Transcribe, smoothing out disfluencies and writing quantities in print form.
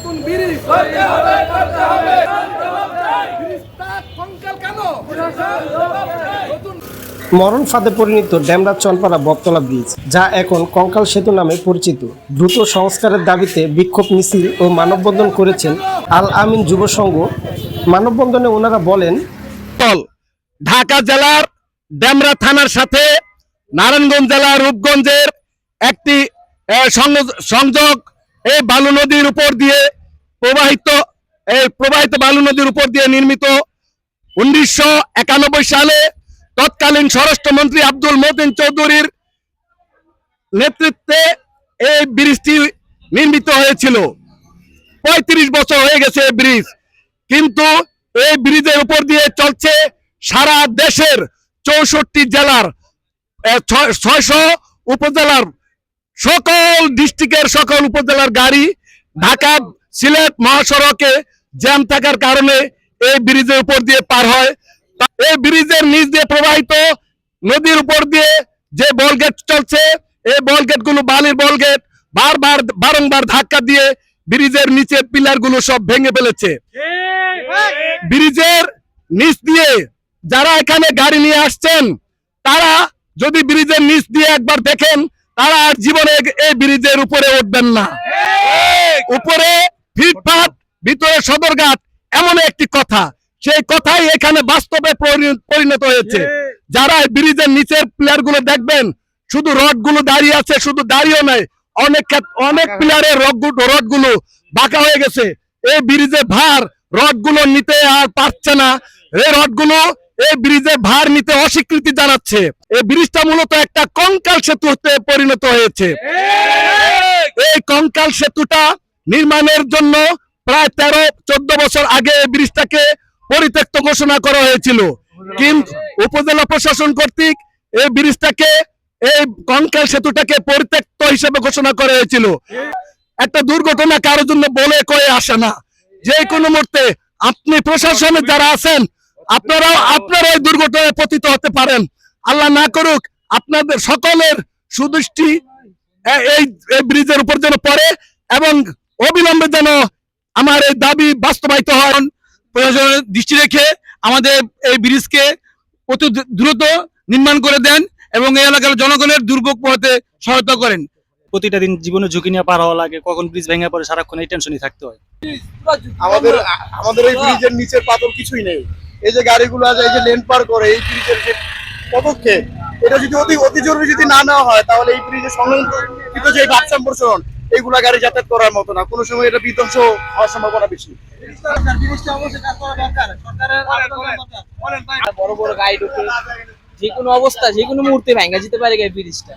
নতুন ব্রিজ করতে হবে করতে হবে ব্রিজটা কঙ্কাল কেন নতুন মরণ ফাঁদে পরিণত ডেমরা চনপাড়া বটতলা ব্রিজ, যা এখন কঙ্কাল সেতু নামে পরিচিত। দ্রুত সংস্কারের দাবিতে বিক্ষোভ মিছিল ও মানববন্ধন করেছেন আল আমিন যুব সংঘ। মানববন্ধনে ওনারা বলেন, ঢাকা জেলার ডেমরা থানার সাথে নারায়ণগঞ্জ জেলার রূপগঞ্জের একটি সংযোগ এই বালু নদীর উপর দিয়ে প্রবাহিত বালু নদীর উপর দিয়ে নির্মিত 1991 সালে তৎকালীন স্বরাষ্ট্রমন্ত্রী আব্দুল মতিন চৌধুরীর নেতৃত্বে এই ব্রিজটি নির্মিত হয়েছিল। 35 বছর হয়ে গেছে এই ব্রিজ, কিন্তু এই ব্রিজের উপর দিয়ে চলছে সারা দেশের 64 জেলার 600 উপজেলার সকল ডিস্ট্রিক্টের সকল উপজেলার গাড়ি ঢাকা সিলেট মহাসড়কে জ্যাম থাকার কারণে এই ব্রিজের উপর দিয়ে পার হয়। এই ব্রিজের নিচ দিয়ে প্রবাহিত নদীর উপর দিয়ে যে বলগেট চলছে, এই বলগেট গুলো বালির বলগেট বারংবার ধাক্কা দিয়ে ব্রিজের নিচের পিলার গুলো সব ভেঙে ফেলেছে। ব্রিজের নিচ দিয়ে যারা এখানে গাড়ি নিয়ে আসছেন, তারা যদি ব্রিজের নিচ দিয়ে একবার দেখেন, তারা আর জীবনে এই ব্রিজের উপরে উঠবেন না। উপরে ফিটপাত, ভিতরে সদরঘাট, এমন একটি কথা, সেই কথাই এখানে বাস্তবে পরিণত হয়েছে। যারা ব্রিজের নিচের প্লেয়ার গুলো দেখবেন, শুধু রড গুলো দাঁড়িয়ে আছে, শুধু দাঁড়িয়েও নাই, অনেক প্লেয়ারের রড গুলো বাঁকা হয়ে গেছে। এই ব্রিজের ভার রড গুলো নিতে আর পারছে না। এই রড গুলো এই ব্রিজের ভার নিতে অস্বীকৃতি জানাচ্ছে। এই ব্রিজটা মূলত একটা কঙ্কাল সেতুতে পরিণত হয়েছে। এই কঙ্কাল সেতুটা নির্মাণের জন্য প্রায় 13-14 বছর আগে এই ব্রিজটাকে পরিত্যক্ত ঘোষণা করা হয়েছিল, কিন্তু উপজেলা প্রশাসন কর্তৃক এই ব্রিজটাকে, এই কঙ্কাল সেতুটাকে পরিত্যক্ত হিসেবে ঘোষণা করা হয়েছিল। একটা দুর্ঘটনা কারোর জন্য বলে কয়ে আসে না। যে কোনো মুহূর্তে আপনি প্রশাসনে যারা আছেন, আপনারা এই দুর্ঘটনায় পতিত হতে পারেন। আল্লাহ না করুক, আপনাদের সকলের সুদৃষ্টি এই ব্রিজের উপর যেন পড়ে এবং অবিলম্বে যেন আমার এই দাবি বাস্তবায়িত হয়। প্রশাসনের দৃষ্টি রেখে আমাদের এই ব্রিজকে অতি দ্রুত নির্মাণ করে দেন এবং এই এলাকার জনগণের দুর্ভোগ পোহাতে সহায়তা করেন। প্রতিটা দিন জীবনে ঝুঁকি নিয়ে পার হওয়া লাগে, কখন ব্রিজ ভেঙে পড়ে সারাক্ষণ এই টেনশনই থাকতে হয়। আমাদের এই ব্রিজের নিচের পাথর কিছুই নেই। এই যে গাড়িগুলো আছে, এই যে লেন পার করে, এই ব্রিজের যে পদক্ষেপ, এটা যদি অতি জরুরি যদি না নেওয়া হয়, তাহলে এই ব্রিজের সংলগ্ন যে ঘাট সম্প্রসারণ, এইগুলা গাড়ি যাতায়াত করার মতো না। কোনো সময় এটা বিধ্বংস হওয়ার সম্ভাবনা বেশি। বড় বড় গাড়ি ঢুকে যে কোনো অবস্থা, যে কোনো মুহূর্তে ভেঙে যেতে পারে এই ব্রিজটা।